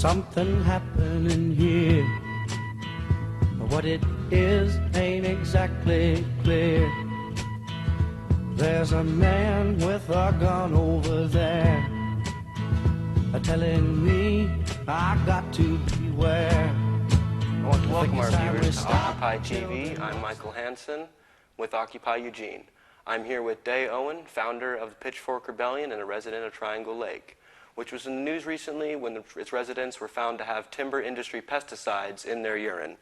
something happening here. What it is ain't exactly clear. There's a man with a gun over there, telling me I got to beware. I want to welcome our viewers to Occupy TV. I'm Michael Hansen with Occupy Eugene. I'm here with Owen, founder of the Pitchfork Rebellion and a resident of Triangle Lake, which was in the news recently when its residents were found to have timber industry pesticides in their urine.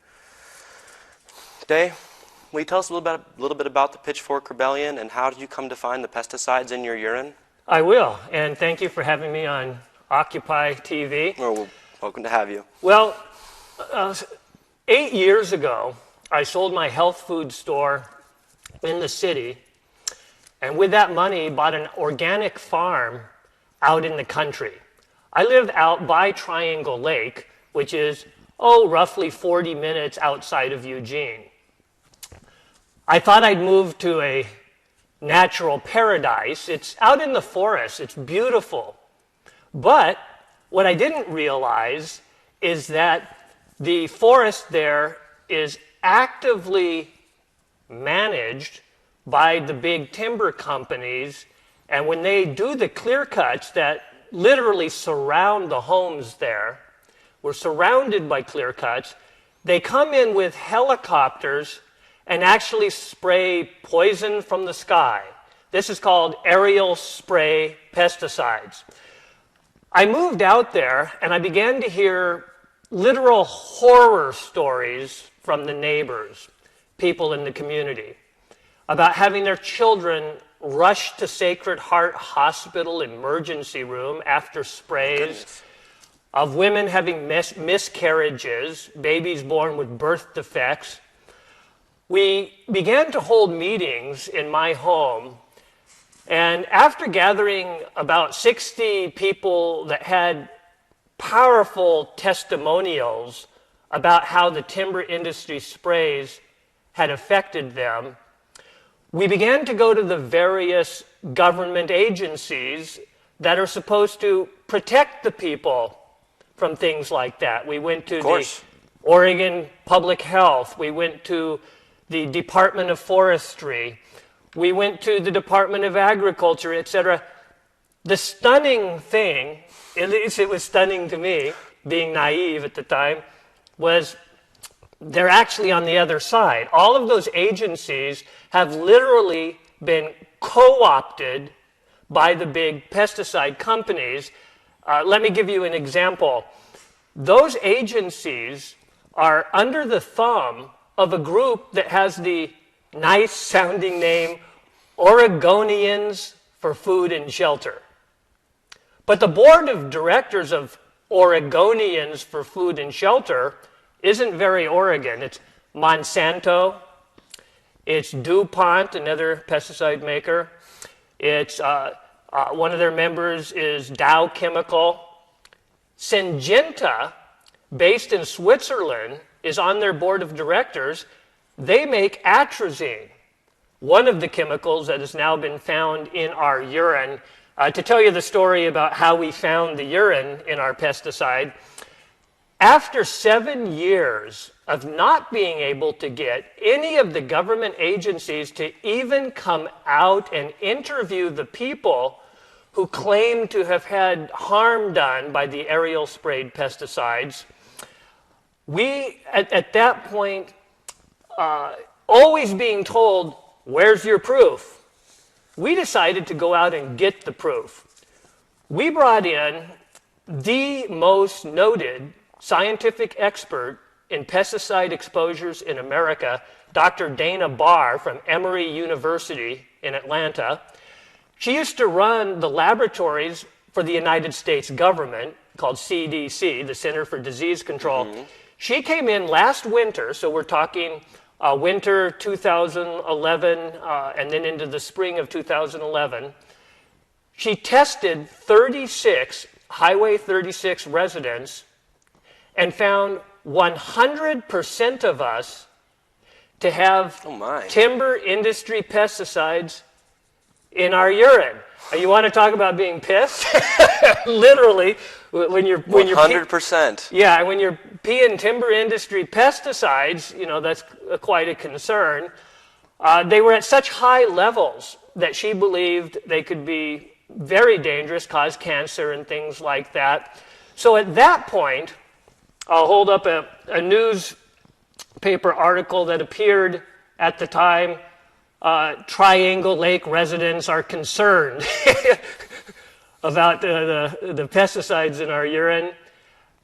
Will you tell us a little bit about the Pitchfork Rebellion and how did you come to find the pesticides in your urine? I will, and thank you for having me on Occupy TV. Well, welcome to have you. Well, 8 years ago, I sold my health food store in the city, and with that money, bought an organic farm out in the country. I live out by Triangle Lake, which is, roughly 40 minutes outside of Eugene. I thought I'd move to a natural paradise. It's out in the forest. It's beautiful. But what I didn't realize is that the forest there is actively managed by the big timber companies, and when they do the clear cuts that literally surround the homes there, we're surrounded by clear cuts, they come in with helicopters and actually spray poison from the sky. This is called aerial spray pesticides. I moved out there and I began to hear literal horror stories from the neighbors, people in the community, about having their children rushed to Sacred Heart Hospital emergency room after sprays, of women having miscarriages, babies born with birth defects. We began to hold meetings in my home, and after gathering about 60 people that had powerful testimonials about how the timber industry sprays had affected them, we began to go to the various government agencies that are supposed to protect the people from things like that. We went to the Oregon Public Health. We went to the Department of Forestry. We went to the Department of Agriculture, etc. The stunning thing, at least it was stunning to me, being naive at the time, was they're actually on the other side. All of those agencies have literally been co-opted by the big pesticide companies. Let me give you an example. Those agencies are under the thumb of a group that has the nice-sounding name Oregonians for Food and Shelter. But the board of directors of Oregonians for Food and Shelter isn't very Oregon. It's Monsanto, it's DuPont, another pesticide maker. It's one of their members is Dow Chemical. Syngenta, based in Switzerland, is on their board of directors. They make atrazine, one of the chemicals that has now been found in our urine. To tell you the story about how we found the urine in our pesticide, after 7 years of not being able to get any of the government agencies to even come out and interview the people who claim to have had harm done by the aerial sprayed pesticides, we, at that point, always being told, where's your proof? We decided to go out and get the proof. We brought in the most noted scientific expert in pesticide exposures in America, Dr. Dana Barr from Emory University in Atlanta. She used to run the laboratories for the United States government called CDC, the Center for Disease Control. Mm-hmm. She came in last winter, so we're talking winter 2011 and then into the spring of 2011. She tested 36 Highway 36 residents and found 100% of us to have timber industry pesticides in our urine. You want to talk about being pissed? Literally, when you're 100%. Yeah, when you're peeing timber industry pesticides, that's quite a concern. They were at such high levels that she believed they could be very dangerous, cause cancer and things like that. So at that point, I'll hold up a newspaper article that appeared at the time. Triangle Lake residents are concerned about the pesticides in our urine.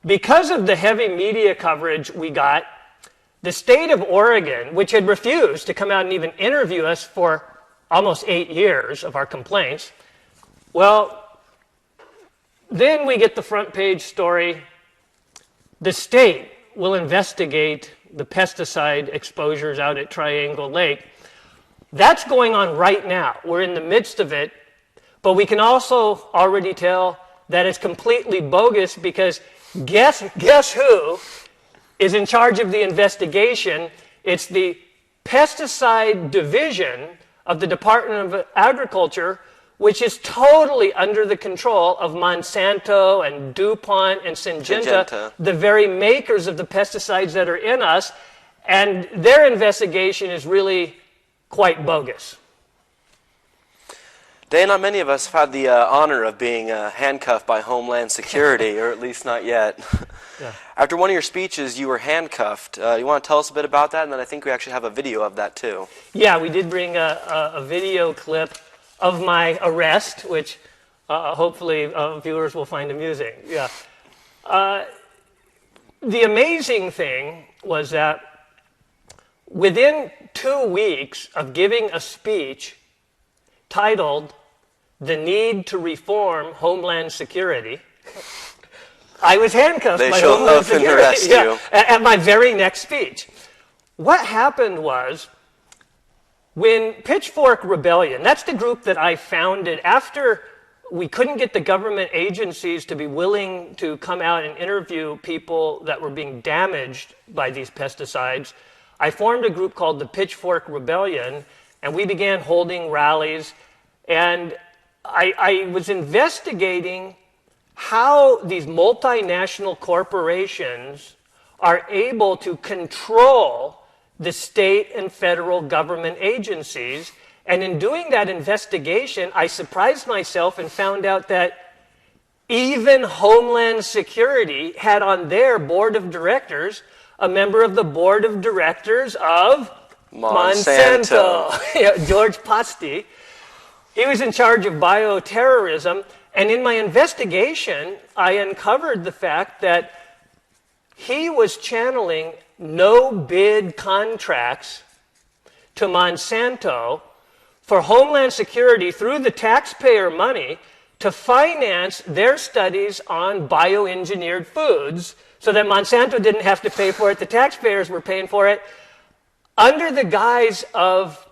Because of the heavy media coverage we got, the state of Oregon, which had refused to come out and even interview us for almost 8 years of our complaints, well, then we get the front page story. The state will investigate the pesticide exposures out at Triangle Lake. That's going on right now. We're in the midst of it. But we can also already tell that it's completely bogus because guess who is in charge of the investigation? It's the pesticide division of the Department of Agriculture, which is totally under the control of Monsanto and DuPont and Syngenta, the very makers of the pesticides that are in us. And their investigation is really quite bogus. Day, not many of us have had the honor of being handcuffed by Homeland Security, or at least not yet. Yeah. After one of your speeches, you were handcuffed. You want to tell us a bit about that? And then I think we actually have a video of that, too. Yeah, we did bring a video clip of my arrest, which hopefully viewers will find amusing. Yeah. The amazing thing was that within 2 weeks of giving a speech titled "The Need to Reform Homeland Security," I was handcuffed by Homeland Security. They show up and arrest you. At my very next speech. What happened was, when Pitchfork Rebellion, that's the group that I founded after we couldn't get the government agencies to be willing to come out and interview people that were being damaged by these pesticides, I formed a group called the Pitchfork Rebellion, and we began holding rallies. And I was investigating how these multinational corporations are able to control the state and federal government agencies. And in doing that investigation, I surprised myself and found out that even Homeland Security had on their board of directors a member of the board of directors of Monsanto. George Pasti. He was in charge of bioterrorism. And in my investigation, I uncovered the fact that he was channeling no-bid contracts to Monsanto for Homeland Security through the taxpayer money to finance their studies on bioengineered foods so that Monsanto didn't have to pay for it. The taxpayers were paying for it under the guise of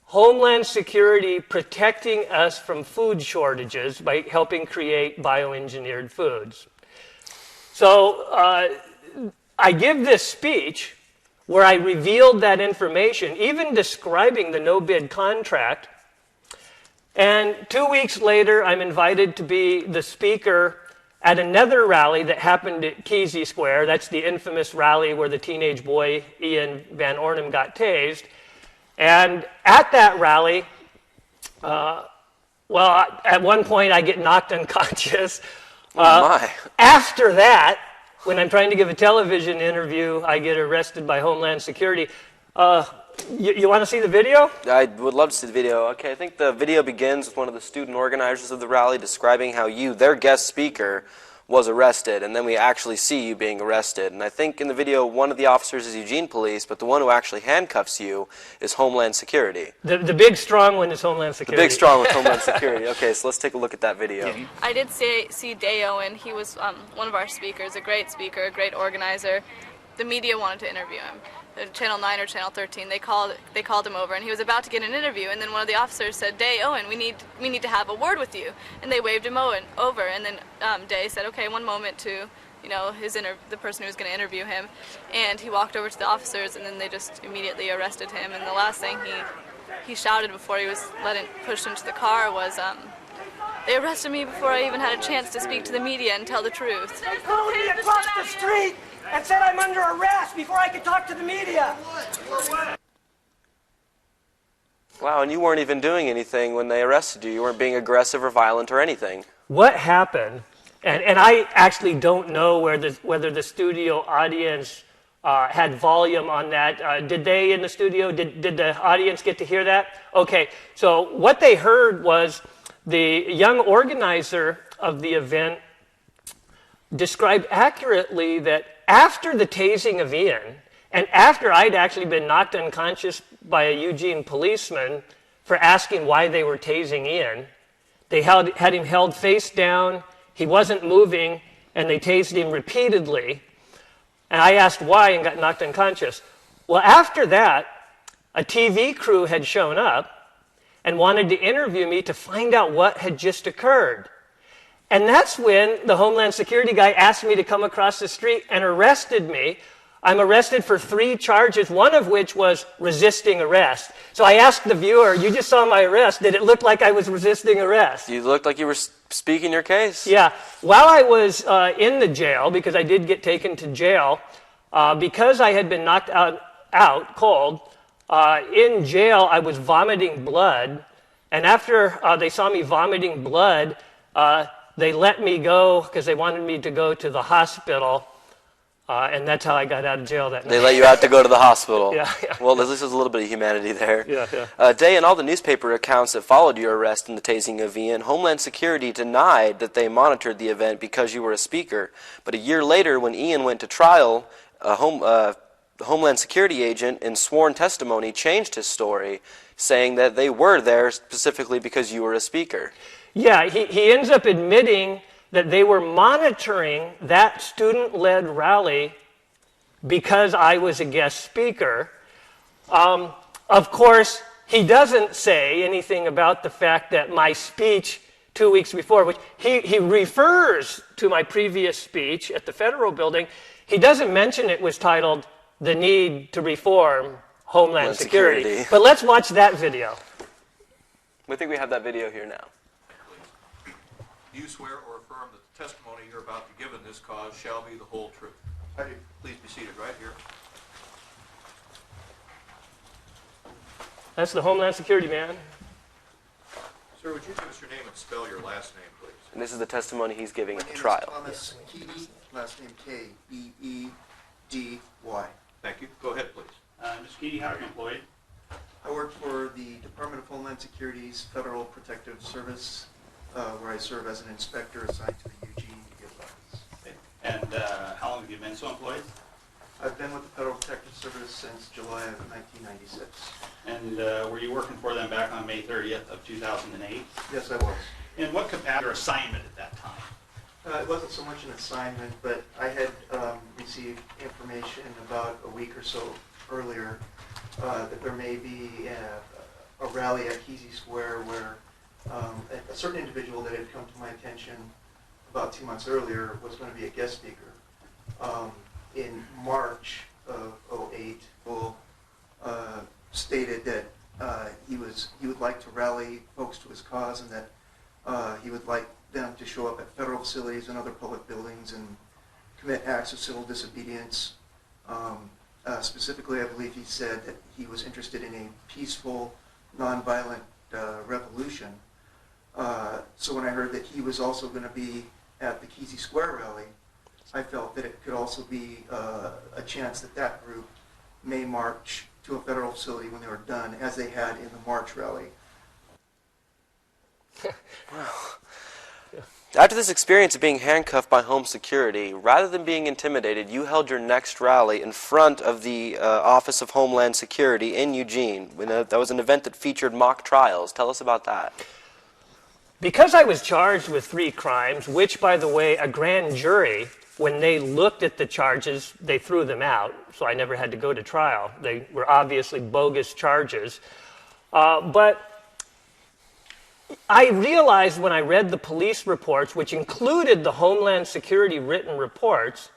Homeland Security protecting us from food shortages by helping create bioengineered foods. So I give this speech where I revealed that information, even describing the no-bid contract. And 2 weeks later, I'm invited to be the speaker at another rally that happened at Kesey Square. That's the infamous rally where the teenage boy, Ian Van Ornum, got tased. And at that rally, at one point I get knocked unconscious. After that, when I'm trying to give a television interview, I get arrested by Homeland Security. You want to see the video? I would love to see the video. Okay, I think the video begins with one of the student organizers of the rally describing how you, their guest speaker, was arrested, and then we actually see you being arrested. And I think in the video, one of the officers is Eugene Police, but the one who actually handcuffs you is Homeland Security. The big, strong one is Homeland Security. The big, strong one is Homeland Security. Okay, so let's take a look at that video. I did see Day Owen. He was one of our speakers, a great speaker, a great organizer. The media wanted to interview him. Channel 9 or Channel 13, they called him over, and he was about to get an interview, and then one of the officers said, "Day, Owen, we need to have a word with you," and they waved him over, and then Day said, "Okay, one moment," to the person who was going to interview him, and he walked over to the officers, and then they just immediately arrested him, and the last thing he shouted before he was pushed into the car was, they arrested me before I even had a chance to speak to the media and tell the truth. They pulled me across the street and said I'm under arrest before I could talk to the media. Wow, and you weren't even doing anything when they arrested you. You weren't being aggressive or violent or anything. What happened, and I actually don't know whether the studio audience had volume on that. Did they in the studio, did the audience get to hear that? Okay, so what they heard was the young organizer of the event described accurately that after the tasing of Ian, and after I'd actually been knocked unconscious by a Eugene policeman for asking why they were tasing Ian, they had him held face down, he wasn't moving, and they tased him repeatedly. And I asked why and got knocked unconscious. Well, after that, a TV crew had shown up and wanted to interview me to find out what had just occurred. And that's when the Homeland Security guy asked me to come across the street and arrested me. I'm arrested for 3 charges, one of which was resisting arrest. So I asked the viewer, you just saw my arrest. Did it look like I was resisting arrest? You looked like you were speaking your case. Yeah. While I was in the jail, because I did get taken to jail, because I had been knocked out cold, in jail I was vomiting blood. And after they saw me vomiting blood, they let me go because they wanted me to go to the hospital. And that's how I got out of jail that night. They let you out to go to the hospital. Yeah. Well, at least there's a little bit of humanity there. Yeah. Day, in all the newspaper accounts that followed your arrest and the tasing of Ian, Homeland Security denied that they monitored the event because you were a speaker. But a year later, when Ian went to trial, the Homeland Security agent in sworn testimony changed his story, saying that they were there specifically because you were a speaker. Yeah, he ends up admitting that they were monitoring that student-led rally because I was a guest speaker. Of course, he doesn't say anything about the fact that my speech 2 weeks before, which he refers to my previous speech at the federal building, he doesn't mention it was titled "The Need to Reform Homeland Security." But let's watch that video. I think we have that video here now. Do you swear or affirm that the testimony you're about to give in this cause shall be the whole truth? I do. Please be seated right here. That's the Homeland Security man. Sir, would you give us your name and spell your last name, please? And this is the testimony he's giving My at the name trial. is Thomas Keedy, last name K-E-E-D-Y. Thank you. Go ahead, please. Mr. Keedy, how are you employed? I work for the Department of Homeland Security's Federal Protective Service, where I serve as an inspector assigned to the Eugene Media Office. Okay. And how long have you been so employed? I've been with the Federal Protective Service since July of 1996. And were you working for them back on May 30th of 2008? Yes, I was. In what capacity or assignment at that time? It wasn't so much an assignment, but I had received information about a week or so earlier that there may be a rally at Kesey Square where a certain individual that had come to my attention about 2 months earlier was going to be a guest speaker. In March of 2008, Bull stated that he would like to rally folks to his cause and that he would like them to show up at federal facilities and other public buildings and commit acts of civil disobedience. Specifically, I believe he said that he was interested in a peaceful, nonviolent revolution. So when I heard that he was also going to be at the Kesey Square rally, I felt that it could also be a chance that that group may march to a federal facility when they were done, as they had in the March rally. After this experience of being handcuffed by Home Security, rather than being intimidated, you held your next rally in front of the Office of Homeland Security in Eugene. That was an event that featured mock trials. Tell us about that. Because I was charged with 3 crimes, which, by the way, a grand jury, when they looked at the charges, they threw them out, so I never had to go to trial. They were obviously bogus charges. But I realized when I read the police reports, which included the Homeland Security written reports,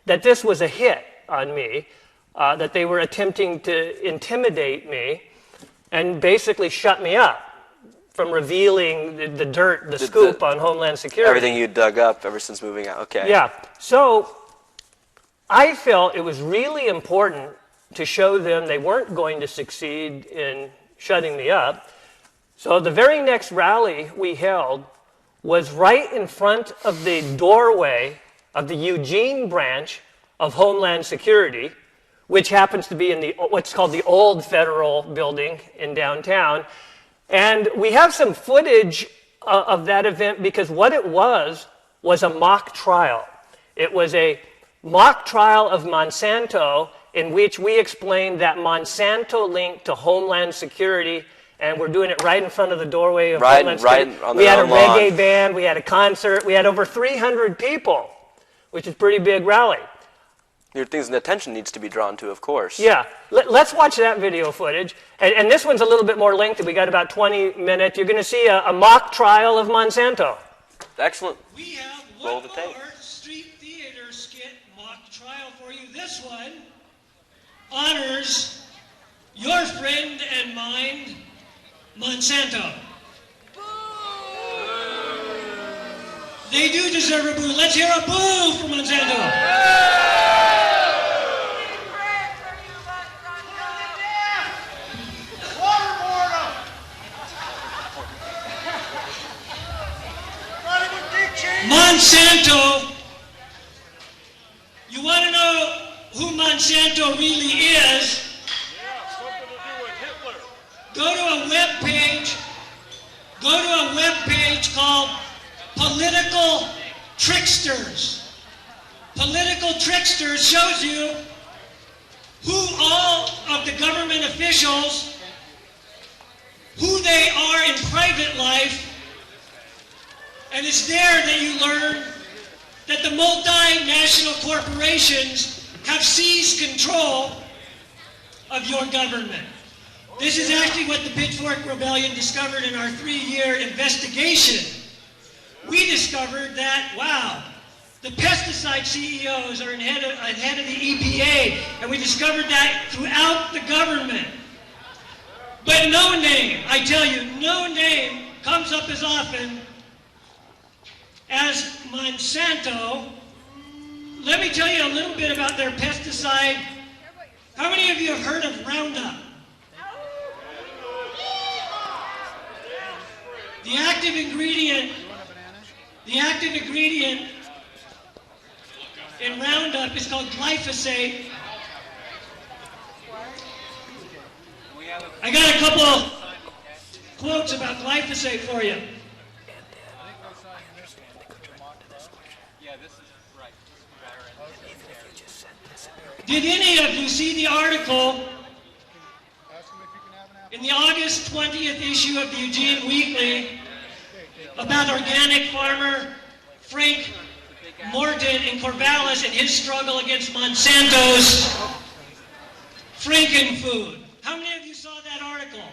that this was a hit on me, that they were attempting to intimidate me. and basically shut me up from revealing the dirt, the scoop on Homeland Security. Everything you dug up ever since moving out. Okay. Yeah. So I felt it was really important to show them they weren't going to succeed in shutting me up. So the very next rally we held was right in front of the doorway of the Eugene branch of Homeland Security, which happens to be in what's called the old federal building in downtown. And we have some footage of that event because what it was a mock trial. It was a mock trial of Monsanto in which we explained that Monsanto linked to Homeland Security, and we're doing it right in front of the doorway of Homeland Security. Right on we had a lawn. reggae band, we had a concert, we had over 300 people, which is a pretty big rally. Your things and attention needs to be drawn to, of course. Yeah, let's watch that video footage. And this one's a little bit more lengthy. We got about 20 minutes. You're going to see a mock trial of Monsanto. Excellent. We have Roll one the tape. more street theater skit mock trial for you. This one honors your friend and mine, Monsanto. They do deserve a boo. Let's hear a boo for Monsanto. Monsanto, you want to know who Monsanto really is? Go to a web page called Political Tricksters. Political Tricksters shows you who all of the government officials, who they are in private life, and it's there that you learn that the multinational corporations have seized control of your government. This is actually what the Pitchfork Rebellion discovered in our 3-year investigation. We discovered that, wow, the pesticide CEOs are ahead of the EPA, and we discovered that throughout the government. But no name, I tell you, no name comes up as often as Monsanto. Let me tell you a little bit about their pesticide. How many of you have heard of Roundup? The active ingredient in Roundup is called glyphosate. I got a couple of quotes about glyphosate for you. Did any of you see the article in the August 20th issue of the Eugene Weekly about organic farmer Frank Morton in Corvallis and his struggle against Monsanto's Frankenfood? How many of you saw that article?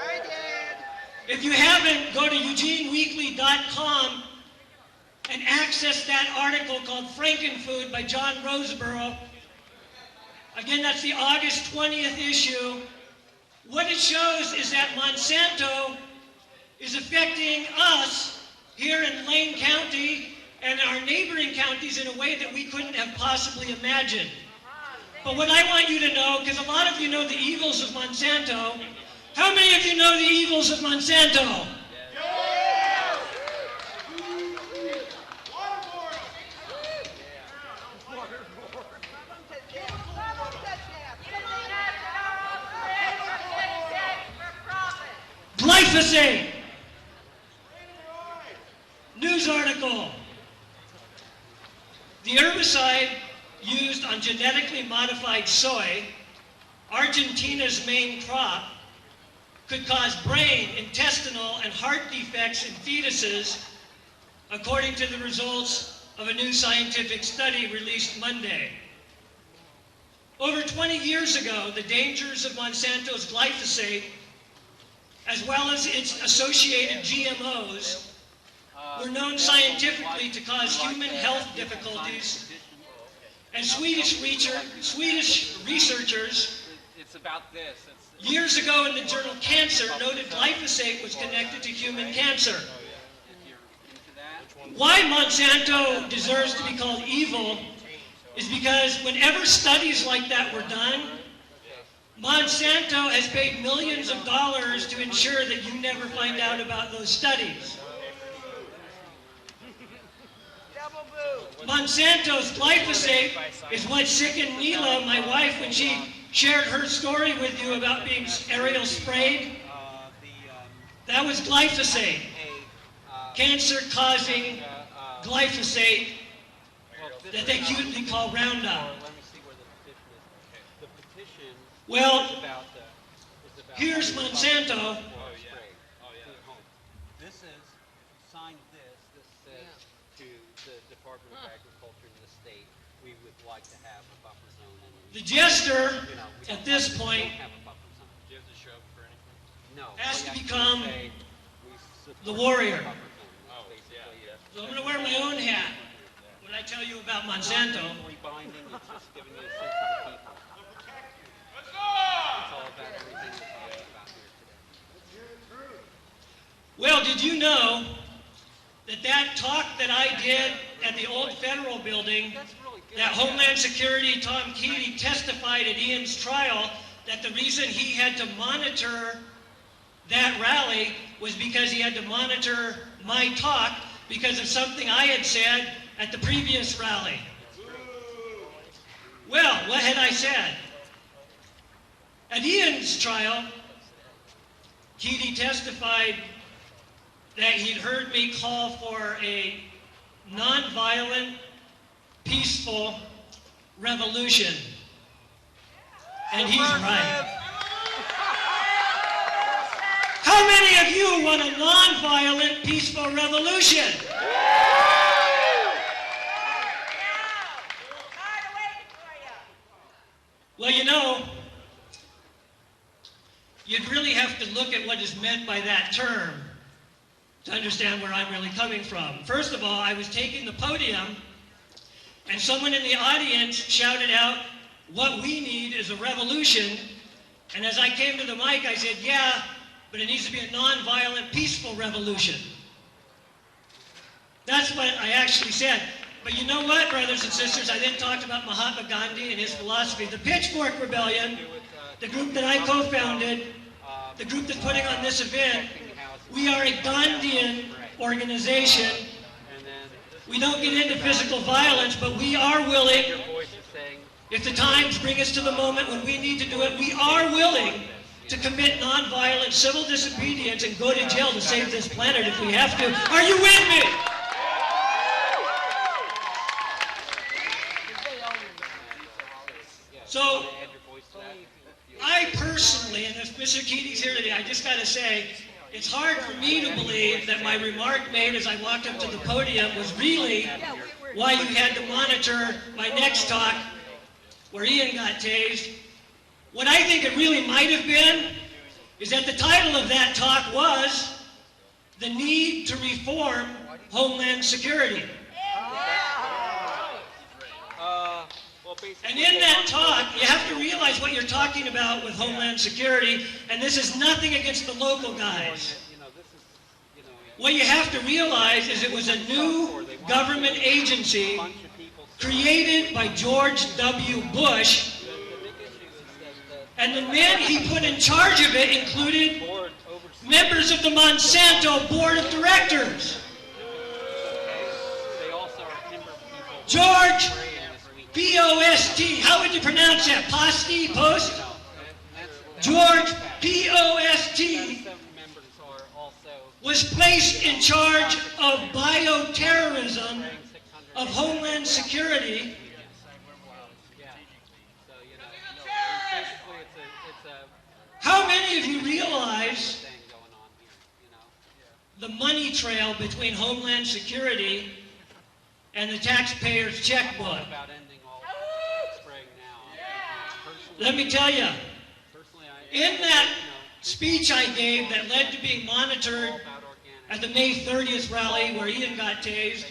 I did. If you haven't, go to eugeneweekly.com and access that article called Frankenfood by John Roseborough. Again, that's the August 20th issue. What it shows is that Monsanto is affecting us here in Lane County and our neighboring counties in a way that we couldn't have possibly imagined. But what I want you to know, because a lot of you know the evils of Monsanto, how many of you know the evils of Monsanto? Glyphosate. News article. The herbicide used on genetically modified soy, Argentina's main crop, could cause brain, intestinal, and heart defects in fetuses, according to the results of a new scientific study released Monday. Over 20 years ago, the dangers of Monsanto's glyphosate, as well as its associated GMOs, were known scientifically to cause human health difficulties, and Swedish researchers about this. Years ago in the journal Cancer, noted glyphosate was connected to human cancer. Why Monsanto deserves to be called evil is because whenever studies like that were done, Monsanto has paid millions of dollars to ensure that you never find out about those studies. Monsanto's glyphosate is what sickened Neela, my wife, when she shared her story with you about being aerial sprayed. That was glyphosate. Cancer-causing glyphosate that they cutely call Roundup. Well, here's Monsanto. This is, signed this says to the Department of Agriculture in the state, we would like to have a buffer zone. The jester, at this point, has to become the warrior. So I'm going to wear my own hat when I tell you about Monsanto. Well, did you know that that talk that I did at the old Federal Building, that Homeland Security Tom Keating testified at Ian's trial that the reason he had to monitor that rally was because he had to monitor my talk because of something I had said at the previous rally. Well, what had I said? At Ian's trial, Keating testified that he'd heard me call for a nonviolent, peaceful revolution. And he's right. How many of you want a nonviolent, peaceful revolution? Well, you know, you'd really have to look at what is meant by that term to understand where I'm really coming from. First of all, I was taking the podium, and someone in the audience shouted out, "What we need is a revolution." And as I came to the mic, I said, "Yeah, but it needs to be a nonviolent, peaceful revolution." That's what I actually said. But you know what, brothers and sisters? I then talked about Mahatma Gandhi and his philosophy. The Pitchfork Rebellion, the group that I co-founded, the group that's putting on this event, we are a Gandhian organization. We don't get into physical violence, but we are willing, if the times bring us to the moment when we need to do it, we are willing to commit nonviolent civil disobedience and go to jail to save this planet if we have to. Are you with me? So, I personally, and if Mr. Keating's here today, I just got to say, it's hard for me to believe that my remark made as I walked up to the podium was really why you had to monitor my next talk where Ian got tased. What I think it really might have been is that the title of that talk was The Need to Reform Homeland Security. And in that talk, you have to realize what you're talking about with Homeland Security, and this is nothing against the local guys. What you have to realize is it was a new government agency created by George W. Bush, and the men he put in charge of it included members of the Monsanto Board of Directors. George P-O-S-T, how would you pronounce that? Posti? Post? George P-O-S-T was placed in charge of bioterrorism, of Homeland Security. How many of you realize the money trail between Homeland Security and the taxpayer's checkbook? Let me tell you, in that speech I gave that led to being monitored at the May 30th rally where Ian got tased,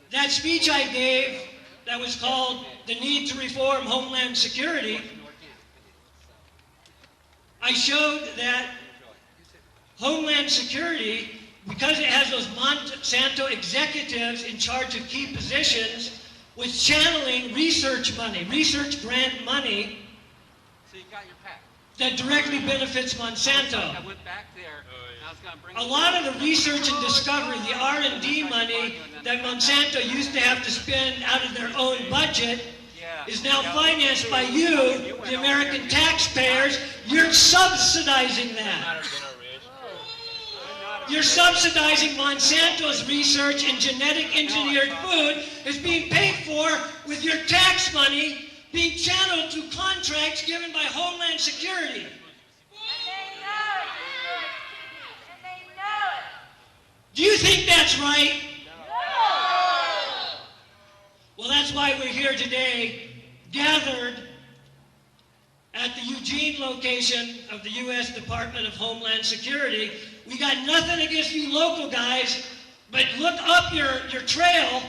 that speech I gave that was called The Need to Reform Homeland Security, I showed that Homeland Security, because it has those Monsanto executives in charge of key positions, was channeling research money, research grant money, So you got your pack. that directly benefits Monsanto. I went back there. And I was going to bring A lot of the research and discovery, the R&D money that Monsanto used to have to spend out of their own budget, is now financed by you, the American taxpayers. You're subsidizing that. You're subsidizing Monsanto's research in genetic engineered food is being paid for with your tax money being channeled through contracts given by Homeland Security. Do you think that's right? Well, that's why we're here today, gathered at the Eugene location of the U.S. Department of Homeland Security. We got nothing against you local guys, but look up your trail.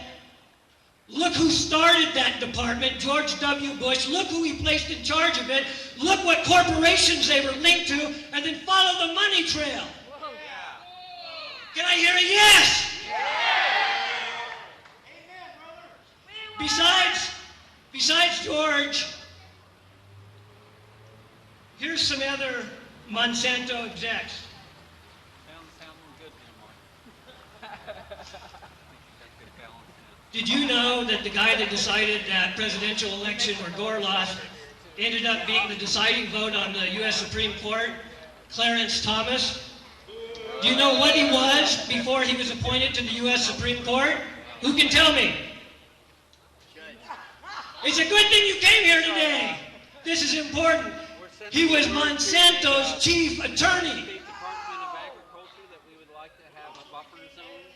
Look who started that department, George W. Bush. Look who he placed in charge of it. Look what corporations they were linked to, and then follow the money trail. Can I hear a yes? Besides George, here's some other Monsanto execs. sound good anymore. Did you know that the guy that decided that presidential election where Gore lost ended up being the deciding vote on the U.S. Supreme Court? Clarence Thomas. Do you know what he was before he was appointed to the U.S. Supreme Court? Who can tell me? It's a good thing you came here today. This is important. He was Monsanto's chief attorney. State Department of Agriculture that we would like to have a buffer zone.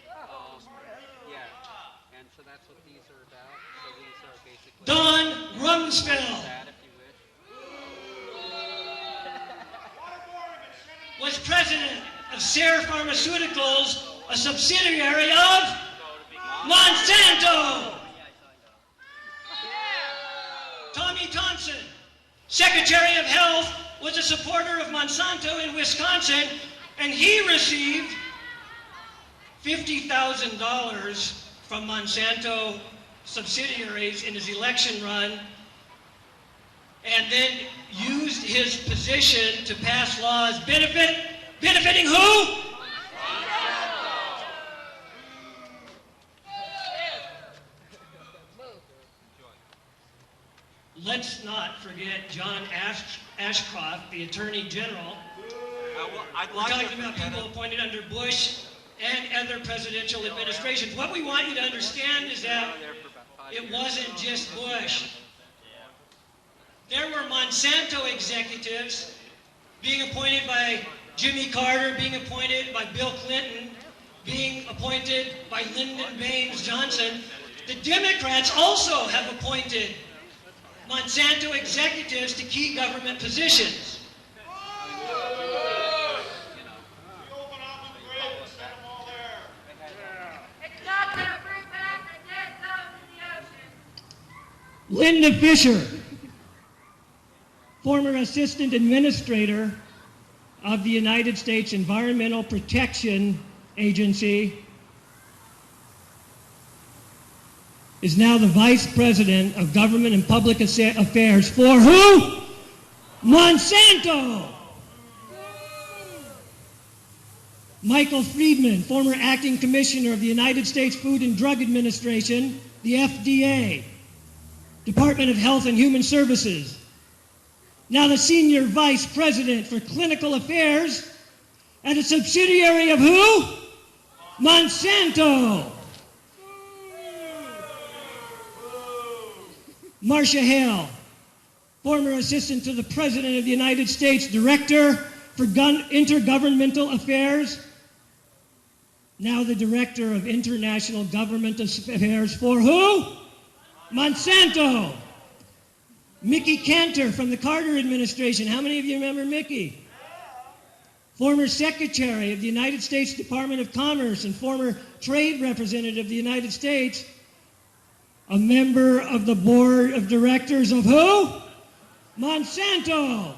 And so that's what these are about. So these are basically Don Rumsfeld that, if you wish. was president of Ser Pharmaceuticals, a subsidiary of Monsanto. Tommy Thompson, Secretary of Health, was a supporter of Monsanto in Wisconsin, and he received $50,000 from Monsanto subsidiaries in his election run, and then used his position to pass laws benefiting who? Let's not forget John Ashcroft, the Attorney General. We're talking about people appointed under Bush and other presidential administrations. What we want you to understand is that it wasn't just Bush. There were Monsanto executives being appointed by Jimmy Carter, being appointed by Bill Clinton, being appointed by Lyndon Baines Johnson. The Democrats also have appointed Monsanto executives to key government positions. Linda Fisher, former Assistant Administrator of the United States Environmental Protection Agency, is now the Vice President of Government and Public Affairs for who? Monsanto! Michael Friedman, former Acting Commissioner of the United States Food and Drug Administration, the FDA, Department of Health and Human Services, now the Senior Vice President for Clinical Affairs at a subsidiary of who? Monsanto! Marcia Hale, former Assistant to the President of the United States, Director for Intergovernmental Affairs, now the Director of International Government Affairs for who? Monsanto. Mickey Cantor from the Carter administration. How many of you remember Mickey? Former Secretary of the United States Department of Commerce and former Trade Representative of the United States, a member of the Board of Directors of who? Monsanto.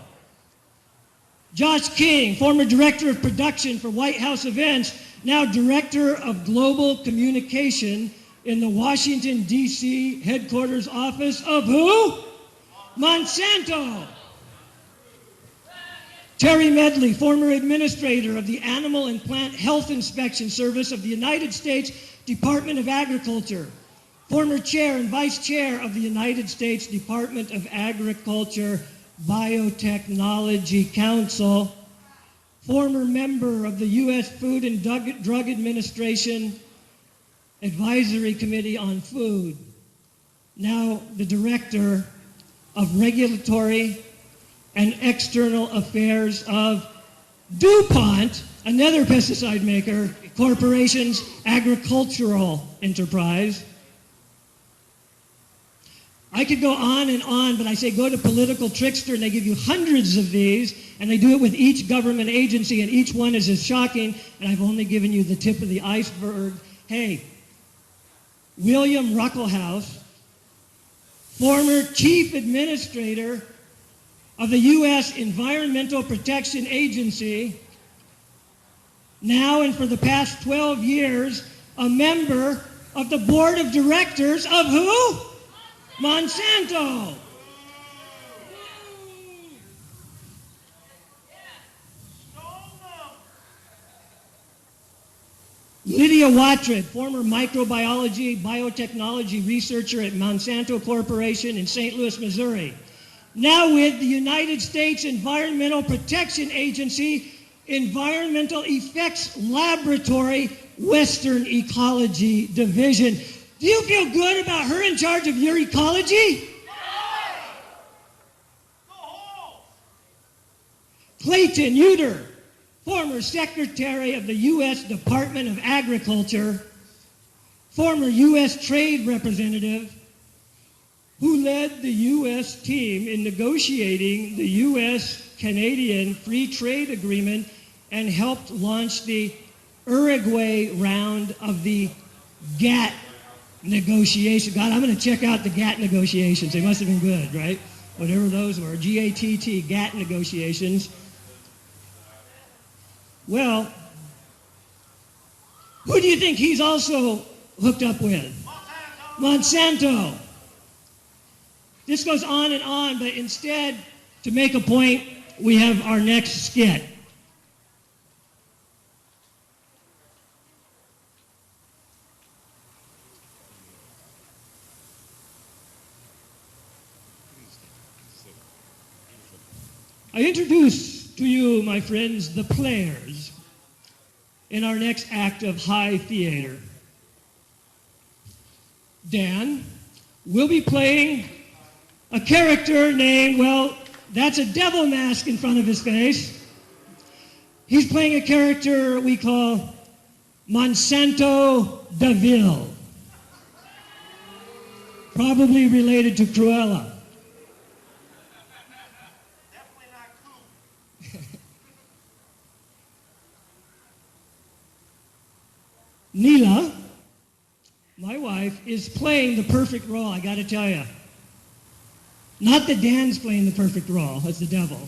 Josh King, former director of production for White House events, now director of global communication in the Washington, D.C. headquarters office of who? Monsanto. Terry Medley, former administrator of the Animal and Plant Health Inspection Service of the United States Department of Agriculture, former chair and vice chair of the United States Department of Agriculture Biotechnology Council, former member of the U.S. Food and Drug Administration Advisory Committee on Food, now the director of Regulatory and External Affairs of DuPont, another pesticide maker, corporation's agricultural enterprise. I could go on, but I say go to Political Trickster, and they give you hundreds of these, and they do it with each government agency, and each one is as shocking, and I've only given you the tip of the iceberg. Hey, William Ruckelshaus, former chief administrator of the U.S. Environmental Protection Agency, now and for the past 12 years, a member of the board of directors of who? Monsanto. Lydia Wattred, former microbiology, biotechnology researcher at Monsanto Corporation in St. Louis, Missouri. Now with the United States Environmental Protection Agency, Environmental Effects Laboratory, Western Ecology Division. Do you feel good about her in charge of your ecology? Clayton Uter, former Secretary of the U.S. Department of Agriculture, former U.S. Trade Representative, who led the U.S. team in negotiating the U.S.-Canadian Free Trade Agreement and helped launch the Uruguay round of the GATT negotiation. God, I'm going to check out the GATT negotiations. They must have been good, right? Whatever those were. G-A-T-T, GATT negotiations. Well, who do you think he's also hooked up with? Monsanto. This goes on, but instead, to make a point, we have our next skit. I introduce to you, my friends, the players in our next act of high theater. Dan will be playing a character named, well, that's a devil mask in front of his face. He's playing a character we call Monsanto Deville, probably related to Cruella. Neela, my wife, is playing the perfect role, I gotta tell you. Not that Dan's playing the perfect role, that's the devil,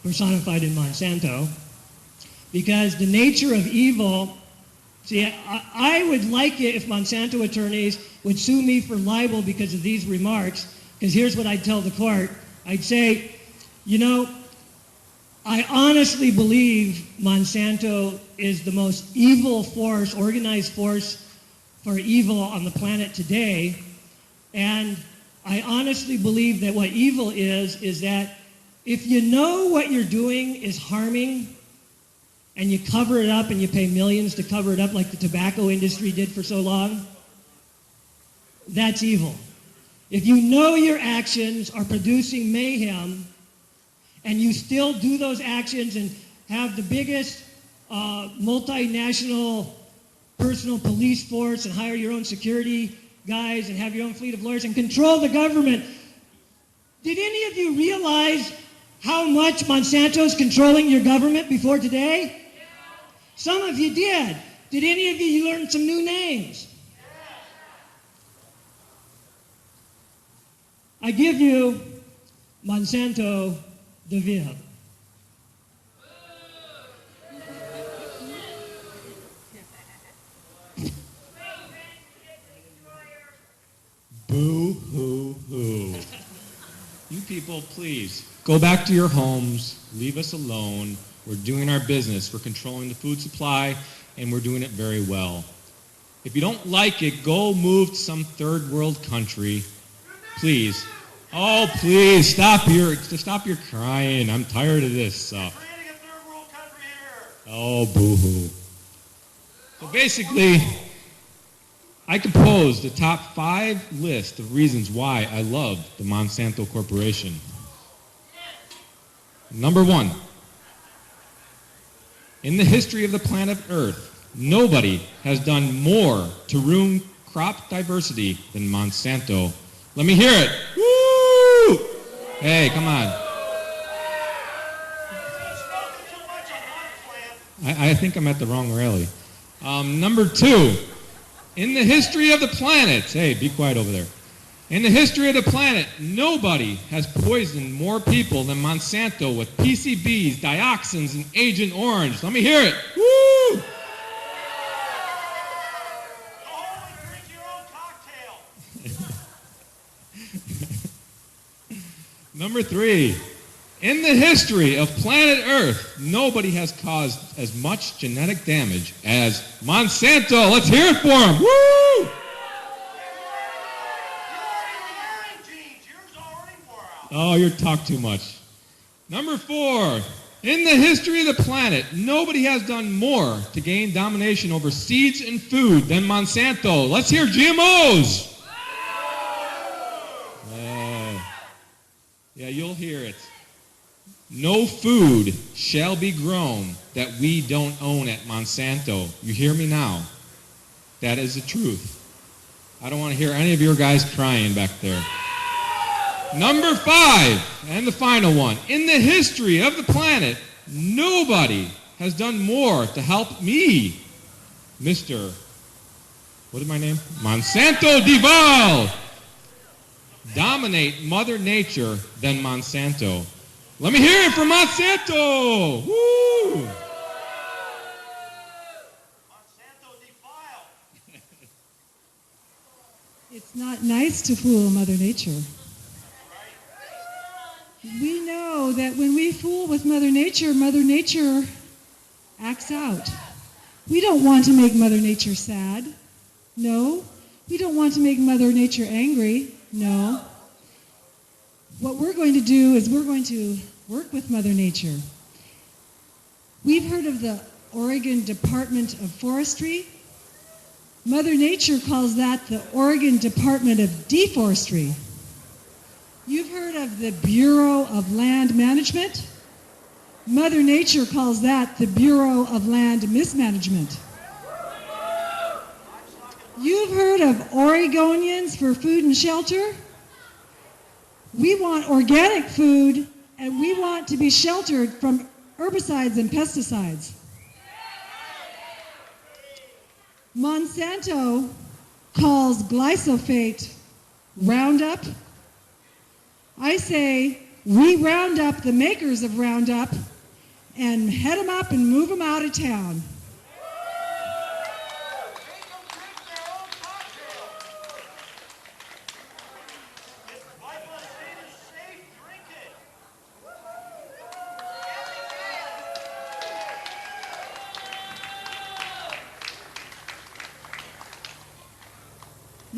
personified in Monsanto, because the nature of evil, see, I would like it if Monsanto attorneys would sue me for libel because of these remarks, because here's what I'd tell the court. I'd say, you know, I honestly believe Monsanto is the most evil force, organized force for evil on the planet today. And I honestly believe that what evil is that if you know what you're doing is harming and you cover it up and you pay millions to cover it up like the tobacco industry did for so long, that's evil. If you know your actions are producing mayhem and you still do those actions and have the biggest multinational personal police force and hire your own security guys and have your own fleet of lawyers and control the government. Did any of you realize how much Monsanto's controlling your government before today? Yeah. Some of you did. Did any of you learn some new names? Yeah. I give you Monsanto the Viv. Boo hoo hoo. You people, please, go back to your homes, leave us alone. We're doing our business. We're controlling the food supply, and we're doing it very well. If you don't like it, go move to some third world country. Please. Oh, please, stop your crying. I'm tired of this stuff. Oh, boo-hoo. So basically, I composed the top 5 list of reasons why I love the Monsanto Corporation. Number 1, in the history of the planet Earth, nobody has done more to ruin crop diversity than Monsanto. Let me hear it. Woo! Hey, come on. I think I'm at the wrong rally. Number 2, in the history of the planet, hey, be quiet over there. In the history of the planet, nobody has poisoned more people than Monsanto with PCBs, dioxins, and Agent Orange. Let me hear it. Woo! Number 3, in the history of planet Earth, nobody has caused as much genetic damage as Monsanto. Let's hear it for them. Woo! Oh, you talk too much. Number 4, in the history of the planet, nobody has done more to gain domination over seeds and food than Monsanto. Let's hear GMOs. Yeah, you'll hear it. No food shall be grown that we don't own at Monsanto. You hear me now? That is the truth. I don't want to hear any of your guys crying back there. Number 5, and the final one. In the history of the planet, nobody has done more to help me, Mr. What is my name? Monsanto Duval, dominate Mother Nature than Monsanto. Let me hear it from Monsanto! Woo! Monsanto defile. It's not nice to fool Mother Nature. We know that when we fool with Mother Nature acts out. We don't want to make Mother Nature sad. No. We don't want to make Mother Nature angry. No. What we're going to do is we're going to work with Mother Nature. We've heard of the Oregon Department of Forestry. Mother Nature calls that the Oregon Department of Deforestry. You've heard of the Bureau of Land Management. Mother Nature calls that the Bureau of Land Mismanagement. You've heard of Oregonians for Food and Shelter. We want organic food, and we want to be sheltered from herbicides and pesticides. Monsanto calls glyphosate Roundup. I say we round up the makers of Roundup and head them up and move them out of town.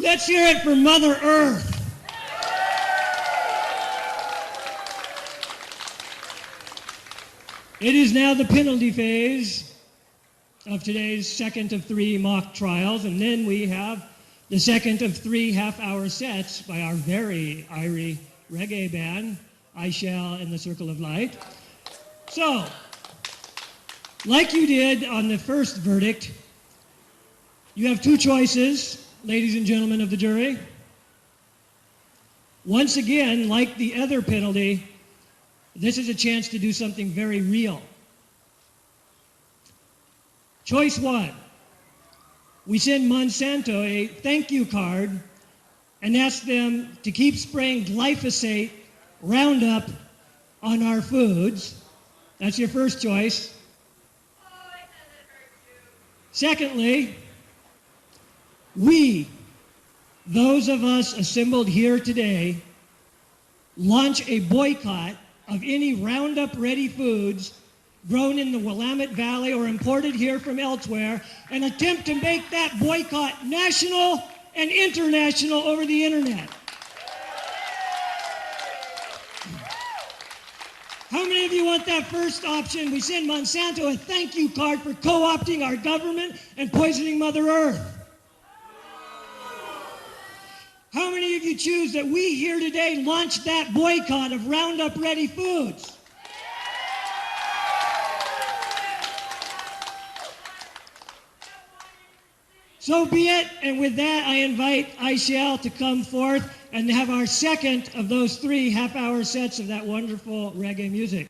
Let's hear it for Mother Earth. It is now the penalty phase of today's second of 3 mock trials, and then we have the second of 3 half-hour sets by our very irie reggae band, I Shall and the Circle of Light. So, like you did on the first verdict, you have 2 choices, ladies and gentlemen of the jury. Once again, like the other penalty, this is a chance to do something very real. Choice 1. We send Monsanto a thank you card and ask them to keep spraying glyphosate, Roundup, on our foods. That's your first choice. Secondly, we, those of us assembled here today, launch a boycott of any Roundup-ready foods grown in the Willamette Valley or imported here from elsewhere, and attempt to make that boycott national and international over the internet. How many of you want that first option? We send Monsanto a thank you card for co-opting our government and poisoning Mother Earth. How many of you choose that we here today launch that boycott of Roundup-ready foods? So be it, and with that I invite Aishel to come forth and have our second of those 3 half-hour sets of that wonderful reggae music.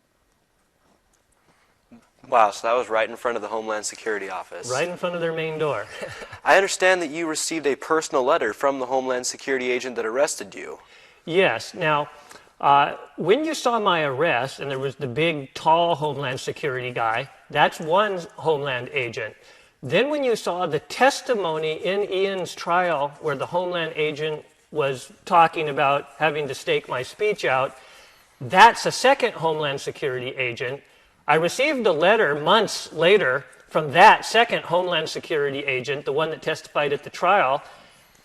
Wow, so that was right in front of the Homeland Security Office. Right in front of their main door. I understand that you received a personal letter from the Homeland Security agent that arrested you. Yes. Now, when you saw my arrest, and there was the big, tall Homeland Security guy, that's one Homeland agent. Then when you saw the testimony in Ian's trial where the Homeland agent was talking about having to stake my speech out, that's a second Homeland Security agent. I received a letter months later from that second Homeland Security agent, the one that testified at the trial,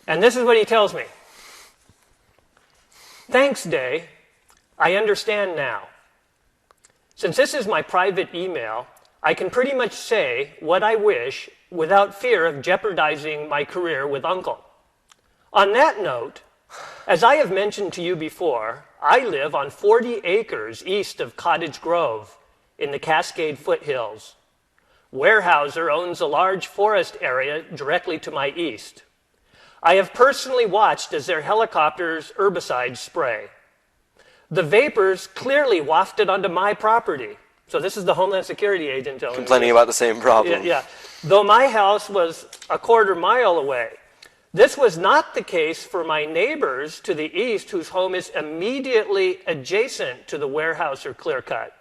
and this is what he tells me. Thanks, Day. I understand now. Since this is my private email, I can pretty much say what I wish without fear of jeopardizing my career with Uncle. On that note, as I have mentioned to you before, I live on 40 acres east of Cottage Grove in the Cascade foothills. Weyerhaeuser owns a large forest area directly to my east. I have personally watched as their helicopters herbicides spray. The vapors clearly wafted onto my property. So this is the Homeland Security agent telling me. Complaining about the same problem. Yeah. Though my house was a quarter mile away. This was not the case for my neighbors to the east, whose home is immediately adjacent to the Weyerhaeuser clear-cut.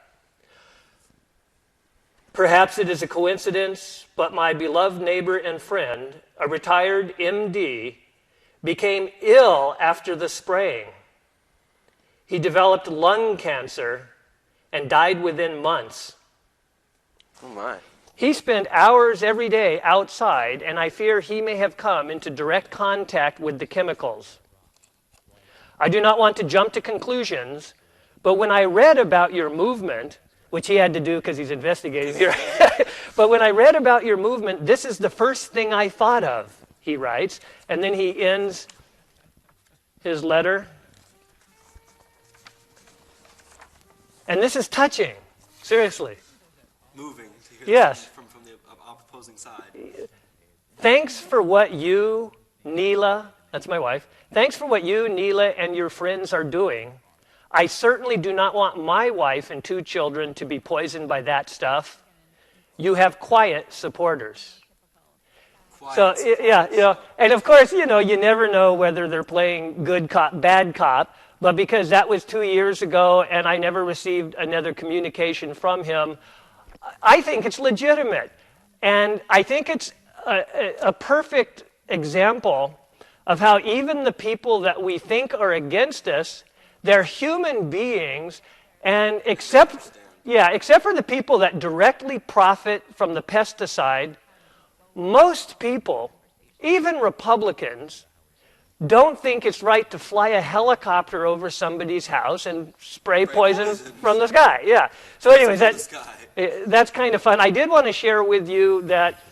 Perhaps it is a coincidence, but my beloved neighbor and friend, a retired MD, became ill after the spraying. He developed lung cancer and died within months. Oh my. He spent hours every day outside, and I fear he may have come into direct contact with the chemicals. I do not want to jump to conclusions, but when I read about your movement, which he had to do because he's investigating here, but when I read about your movement, this is the first thing I thought of, he writes, and then he ends his letter. And this is touching, seriously. Moving. Yes. From the opposing side. Thanks for what you, Neela, that's my wife, thanks for what you, Neela, and your friends are doing. I certainly do not want my wife and 2 children to be poisoned by that stuff. You have quiet supporters. So, yeah, and of course, you never know whether they're playing good cop, bad cop, but because that was 2 years ago and I never received another communication from him, I think it's legitimate. And I think it's a perfect example of how even the people that we think are against us, they're human beings, and except for the people that directly profit from the pesticide, most people, even Republicans, don't think it's right to fly a helicopter over somebody's house and spray poison from the sky. Yeah. So anyways, that's kind of fun. I did want to share with you that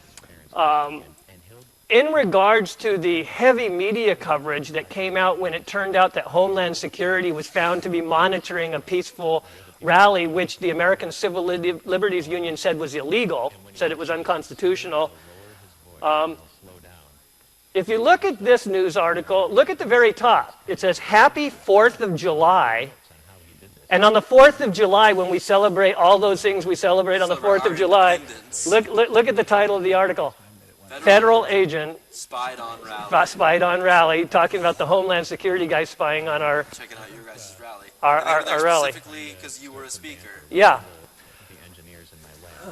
in regards to the heavy media coverage that came out when it turned out that Homeland Security was found to be monitoring a peaceful rally, which the American Civil Liberties Union said was illegal, said it was unconstitutional. If you look at this news article, look at the very top. It says, Happy 4th of July. And on the 4th of July, when we celebrate all those things we celebrate on the 4th of July, look at the title of the article. federal agent spied on rally, talking about the Homeland Security guy spying on our checking out your guys' rally. our rally. Specifically because you were a speaker. Yeah.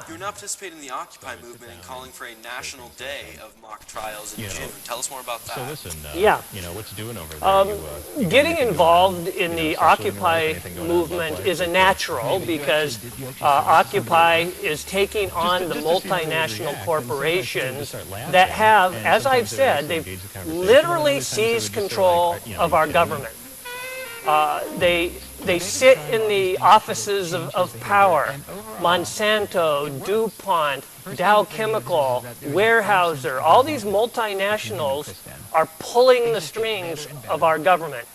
You're now participating in the Occupy movement and calling for a national day of mock trials in June. Tell us more about that. So listen, yeah. What's doing over there? Getting involved in the Occupy movement is a natural because Occupy is taking on the multinational corporations that have, as I've said, they've literally seized control of our government. They sit in the offices of power. Monsanto, DuPont, Dow Chemical, Weyerhaeuser, all these multinationals are pulling the strings of our government.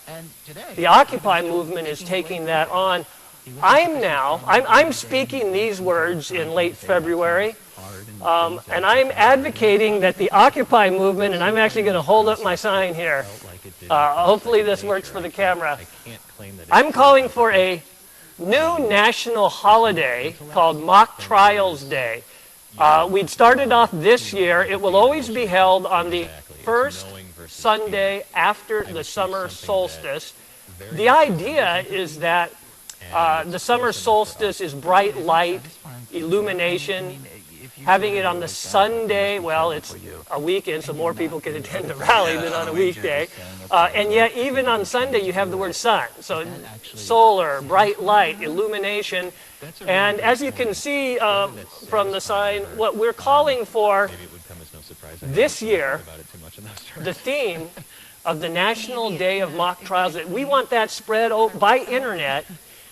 The Occupy movement is taking that on. I'm speaking these words in late February, and I'm advocating that the Occupy movement, and I'm actually going to hold up my sign here. Hopefully this works for the camera. I'm calling for a new national holiday called Mock Trials Day. We'd started off this year. It will always be held on the first Sunday after the summer solstice. The idea is that the summer solstice is bright light, illumination. Having it on the Sunday, well, it's a weekend, so more people can attend the rally than on a weekday. And yet, even on Sunday, you have the word sun. So solar, bright light, illumination. And as you can see from the sign, what we're calling for this year, the theme of the National Day of Mock Trials, that we want that spread by internet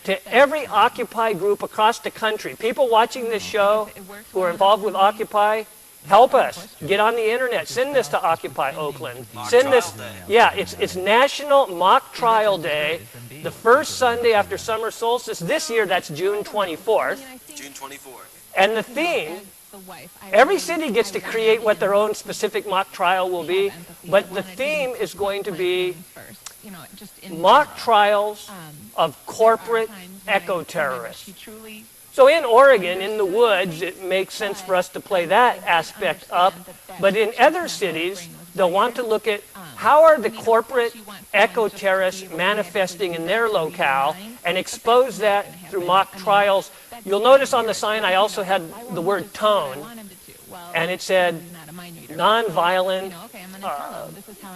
to every Occupy group across the country. People watching this show who are involved with Occupy, help us. Get on the internet. Send this to Occupy Oakland. Send this. Yeah, it's National Mock Trial Day, the first Sunday after summer solstice. This year, that's June 24th. June 24th. And the theme, every city gets to create what their own specific mock trial will be, but the theme is going to be mock trials of corporate eco-terrorists. So in Oregon, in the woods, it makes sense for us to play that aspect up. But in other cities, they'll want to look at how are the corporate eco-terrorists manifesting in their locale and expose that through mock trials. You'll notice on the sign I also had the word tone, and it said nonviolent,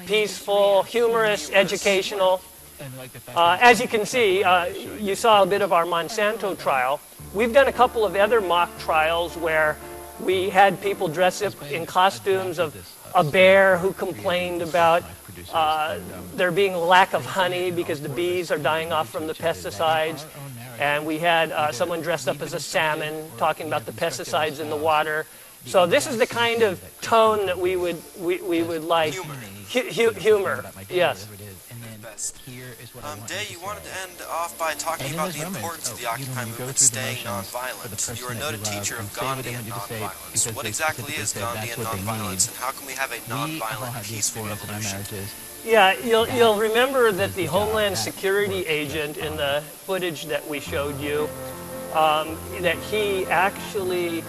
peaceful, humorous, educational. As you can see, you saw a bit of our Monsanto trial. We've done a couple of other mock trials where we had people dress up in costumes of a bear who complained about there being a lack of honey because the bees are dying off from the pesticides. And we had someone dressed up as a salmon talking about the pesticides in the water. So this is the kind of tone that we would like. Humor. Yes. Day, you wanted to end off by talking about the importance of the Occupy movement staying nonviolent. You are a noted teacher of Gandhian nonviolence. What exactly is Gandhian nonviolence, and how can we have a nonviolent, peaceful revolution? Yeah, you'll remember that the Homeland Security agent in the footage that we showed you, that he actually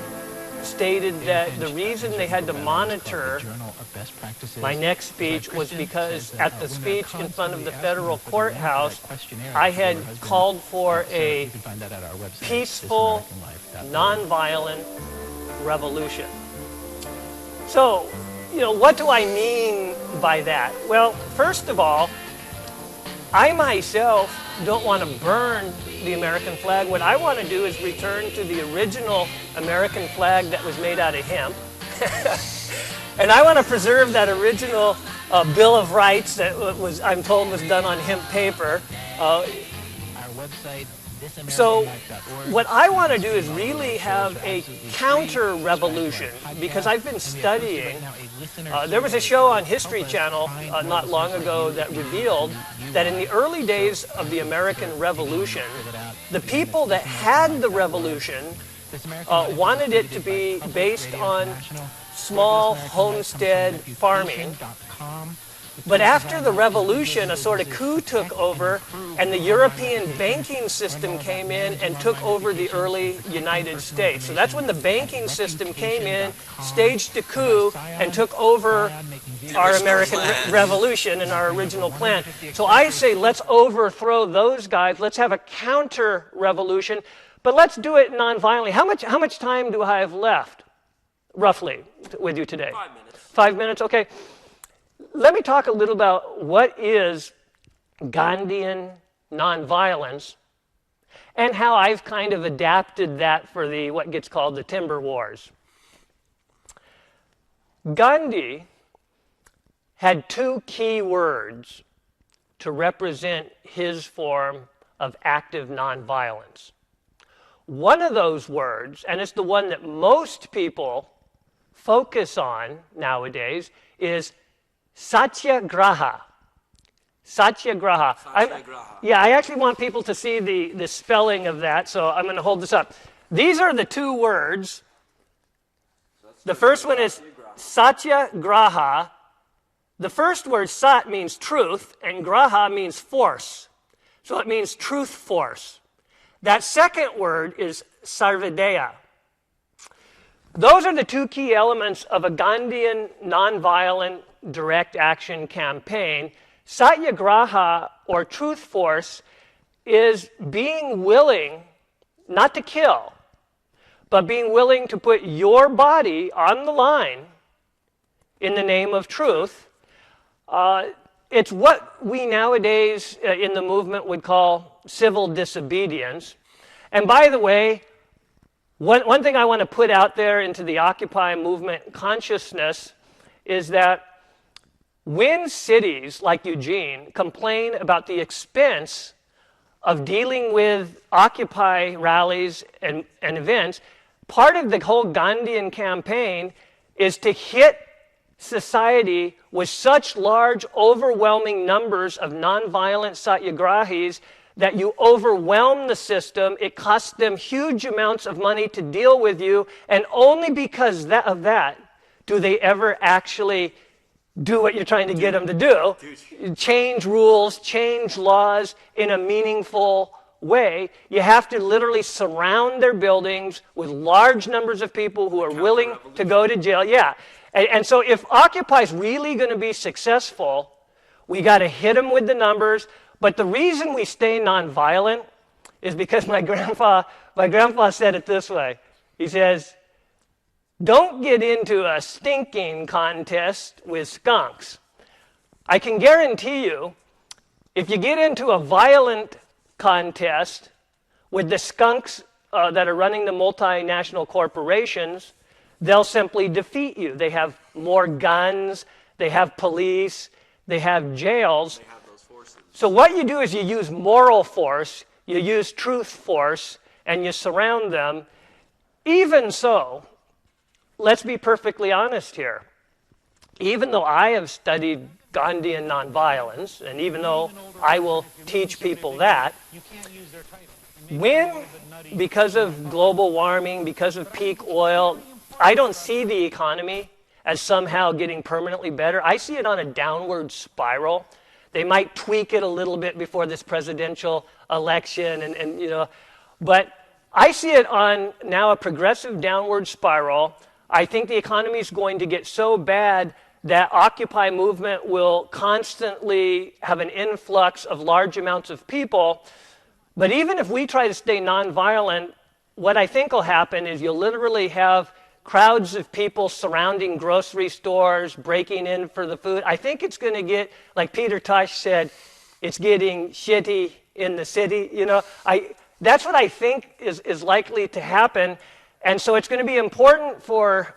stated that the reason they had to monitor my next speech was because at the speech in front of the federal courthouse, I had called for a peaceful, nonviolent revolution. So, what do I mean by that? Well, first of all, I myself don't want to burn the American flag. What I want to do is return to the original American flag that was made out of hemp. And I want to preserve that original Bill of Rights that I'm told was done on hemp paper. So what I want to do is really have a counter-revolution, because I've been studying. There was a show on History Channel not long ago that revealed that in the early days of the American Revolution, the people that had the revolution wanted it to be based on small homestead farming. But after the revolution, a sort of coup took over, and the European banking system came in and took over the early United States. So that's when the banking system came in, staged a coup, and took over our American Revolution and our original plan. So I say let's overthrow those guys. Let's have a counter-revolution, but let's do it nonviolently. How much time do I have left, roughly, with you today? 5 minutes. 5 minutes, okay. Let me talk a little about what is Gandhian nonviolence and how I've kind of adapted that for what gets called the Timber Wars. Gandhi had two key words to represent his form of active nonviolence. One of those words, and it's the one that most people focus on nowadays, is Satyagraha. Satyagraha. I actually want people to see the spelling of that, so I'm going to hold this up. These are the two words. The first one is Satyagraha. The first word, sat, means truth, and graha means force. So it means truth force. That second word is sarvadeya. Those are the two key elements of a Gandhian nonviolent direct action campaign. Satyagraha, or truth force, is being willing not to kill, but being willing to put your body on the line in the name of truth. It's what we nowadays in the movement would call civil disobedience. And by the way, one thing I want to put out there into the Occupy movement consciousness is that when cities like Eugene complain about the expense of dealing with Occupy rallies and events, part of the whole Gandhian campaign is to hit society with such large, overwhelming numbers of nonviolent satyagrahis that you overwhelm the system. It costs them huge amounts of money to deal with you, and only because of that do they ever actually do what you're trying to get them to do. Change rules, change laws in a meaningful way. You have to literally surround their buildings with large numbers of people who are willing to go to jail. Yeah. And so if Occupy is really going to be successful, we got to hit them with the numbers. But the reason we stay nonviolent is because my grandpa said it this way. He says, don't get into a stinking contest with skunks. I can guarantee you, if you get into a violent contest with the skunks that are running the multinational corporations, they'll simply defeat you. They have more guns, they have police, they have jails. They have those forces. So what you do is you use moral force, you use truth force, and you surround them. Even so, let's be perfectly honest here. Even though I have studied Gandhian nonviolence, and even though I will teach people that, when, because of global warming, because of peak oil, I don't see the economy as somehow getting permanently better. I see it on a downward spiral. They might tweak it a little bit before this presidential election, and you know, but I see it on now a progressive downward spiral. I think the economy is going to get so bad that Occupy movement will constantly have an influx of large amounts of people. But even if we try to stay nonviolent, what I think will happen is you'll literally have crowds of people surrounding grocery stores, breaking in for the food. I think it's going to get, like Peter Tosh said, it's getting shitty in the city. You know, that's what I think is likely to happen. And so it's going to be important for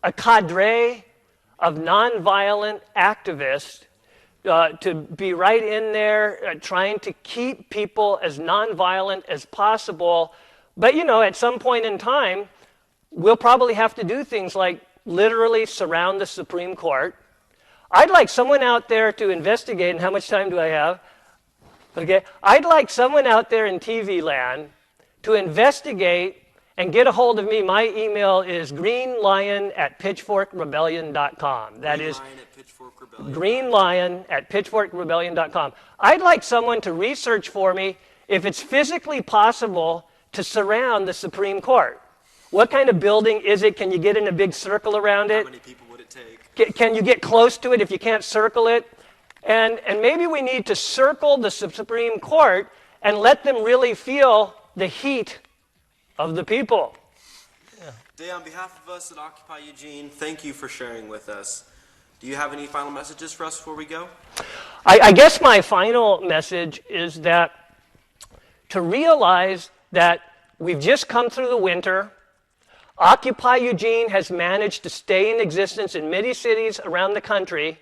a cadre of nonviolent activists to be right in there trying to keep people as nonviolent as possible. But, you know, at some point in time, we'll probably have to do things like literally surround the Supreme Court. I'd like someone out there to investigate, and how much time do I have? Okay, I'd like someone out there in TV land to investigate and get a hold of me. My email is greenlion@pitchforkrebellion.com. That is greenlion@pitchforkrebellion.com. I'd like someone to research for me if it's physically possible to surround the Supreme Court. What kind of building is it? Can you get in a big circle around it? How many people would it take? Can you get close to it if you can't circle it? And maybe we need to circle the Supreme Court and let them really feel the heat of the people. Day, on behalf of us at Occupy Eugene, thank you for sharing with us. Do you have any final messages for us before we go? I guess my final message is that to realize that we've just come through the winter. Occupy Eugene has managed to stay in existence in many cities around the country.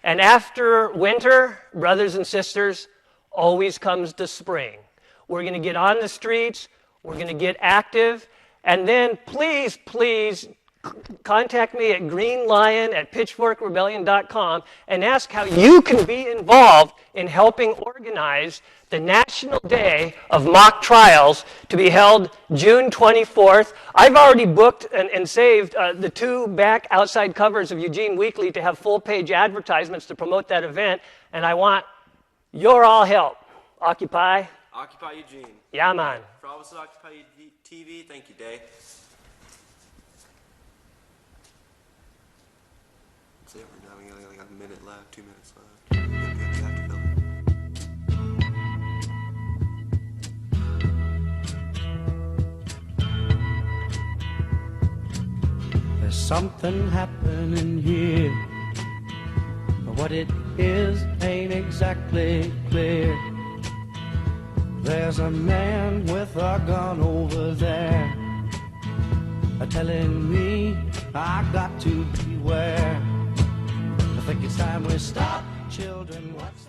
And after winter, brothers and sisters, always comes the spring. We're going to get on the streets. We're going to get active. And then please, please contact me at greenlion@pitchforkrebellion.com and ask how you can be involved in helping organize the National Day of Mock Trials to be held June 24th. I've already booked and saved the 2 back outside covers of Eugene Weekly to have full-page advertisements to promote that event, and I want your all help. Occupy. Occupy Eugene. Yeah, man. For all of us at Occupy TV, thank you, Day. That's it, we're done. We only got a minute left, 2 minutes left. There's something happening here, but what it is ain't exactly clear. There's a man with a gun over there, telling me I got to beware. I think it's time we stop, children. What's